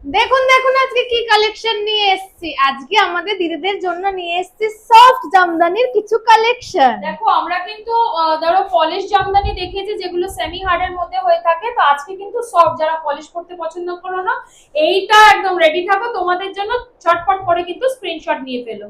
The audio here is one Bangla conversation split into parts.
দেখুন দেখুন আজকে কি কালেকশন নিয়ে এসেছি। আজকে আমাদের দিদিদের জন্য নিয়ে এসেছি সফট জামদানির কিছু কালেকশন। দেখো আমরা কিন্তু ধরো পলিশ জামদানি দেখিয়েছি যেগুলো সেমি হার্ডের মধ্যে হয়ে থাকে, তো আজকে কিন্তু সফট, যারা পলিশ করতে পছন্দ করো না এইটা একদম রেডি থাকো তোমাদের জন্য, চটপট করে কিন্তু স্ক্রিনশট নিয়ে ফেলো।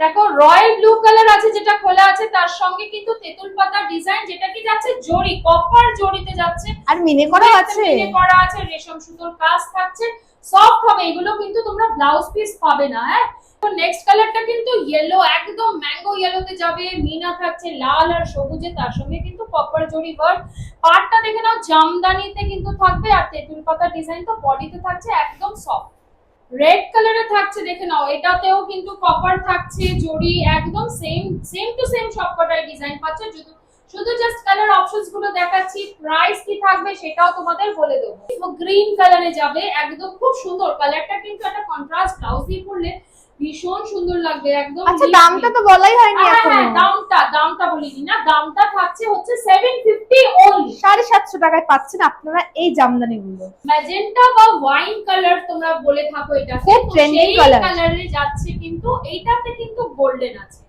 দেখো রয়্যাল ব্লু কালার আছে যেটা খোলা আছে, তার সঙ্গে কিন্তু তেঁতুল পাতা ডিজাইন, যেটা কি যাচ্ছে জরি, কপার জরিতে যাচ্ছে, আর মিনে করা আছে, মিনে করা আছে, রেশম সুতোর কাজ থাকছে, সফট হবে এগুলো, কিন্তু তোমরা ব্লাউজ পিস পাবে না। হ্যাঁ, তো নেক্সট কালারটা কিন্তু ইয়েলো, একদম ম্যাঙ্গো ইয়েলোতে যাবে, মিনা থাকছে লাল আর সবুজে, তার সঙ্গে কিন্তু কপার জরি ওয়ার্ক। পাটটা দেখে নাও জামদানিতে কিন্তু থাকবে, আর তেঁতুল পাতা ডিজাইন তো বডিতে থাকছে একদম সফট। রেড কালারে থাকছে, দেখে নাও এটাতেও কিন্তু কপার থাকছে জরি, একদম সেম সেম টু সেম সবকটাই ডিজাইন পাচ্ছে, শুধু শুধু জাস্ট কালার অপশনস গুলো দেখাচ্ছি। প্রাইস কি থাকবে সেটাও তোমাদের বলে দেবো। গ্রিন কালারে যাবে, একদম খুব সুন্দর কালারটা, কিন্তু একটা কন্ট্রাস্ট ব্লাউজ দিয়ে পরলে ভীষণ সুন্দর লাগবে একদম। আচ্ছা দামটা তো বলাই হয়নি এখনো। হ্যাঁ, দামটা বলিনি না, দামটা থাকছে হচ্ছে 750 অনলি। 750 টাকায় পাচ্ছেন আপনারা এই জামদানিগুলো। ম্যাজেন্টা বা ওয়াইন কালার তোমরা বলে থাকো, এটা খুব ট্রেন্ডি কালার। কালারে যাচ্ছে, কিন্তু এইটাতে কিন্তু গোল্ডেন আছে,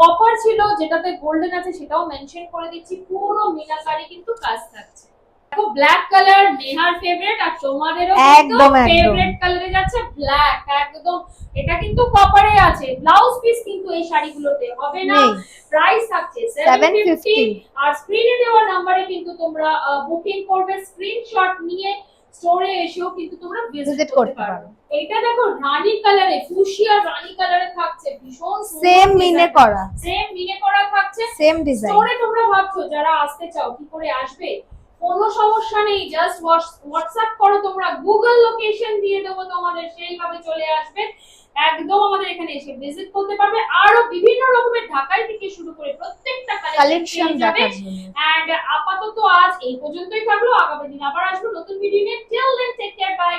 কপার ছিল যেটাতে গোল্ডেন আছে সেটাও মেনশন করে দিচ্ছি, পুরো মিনাকারি কিন্তু কাজ থাকছে। দেখো ব্ল্যাক কালার নেহার ফেভারিট, আর তোমাদেরও একদম ফেভারিট কালারে যাচ্ছে ব্ল্যাক একদম। এটা কিন্তু কপারে আছে, ব্লাউজ পিস কিন্তু এই শাড়িগুলোতে হবে না। প্রাইস থাকছে 750, আর স্ক্রিনে দেওয়া নম্বরে কিন্তু তোমরা বুকিং করবে, স্ক্রিনশট নিয়ে স্টোরে এসেও কিন্তু তোমরা ভিজিট করতে পারো। এটা দেখো রানী কালারে, ফুশিয়া রানী কালারে থাকছে, ভীষণ সেম মিনে করা থাকছে, সেম ডিজাইন। স্টোরে তোমরা ভাবছো যারা আসতে চাও কি করে আসবে, কোনো সমস্যা নেই, জাস্ট হোয়াটসঅ্যাপ করো তোমরা, গুগল লোকেশন দিয়ে দেবো তোমাদের, সেইভাবে চলে আসবে, একদম আমাদের এখানে এসে ভিজিট করতে পারবে। আরো বিভিন্ন রকমের ঢাকাই থেকে শুরু করে প্রত্যেকটা কালেকশন দেখার জন্য। এন্ড আপাতত আজ এই পর্যন্তই থাকলো, আগামী দিন আবার আসবো নতুন ভিডিও নিয়ে। Till then take care, by.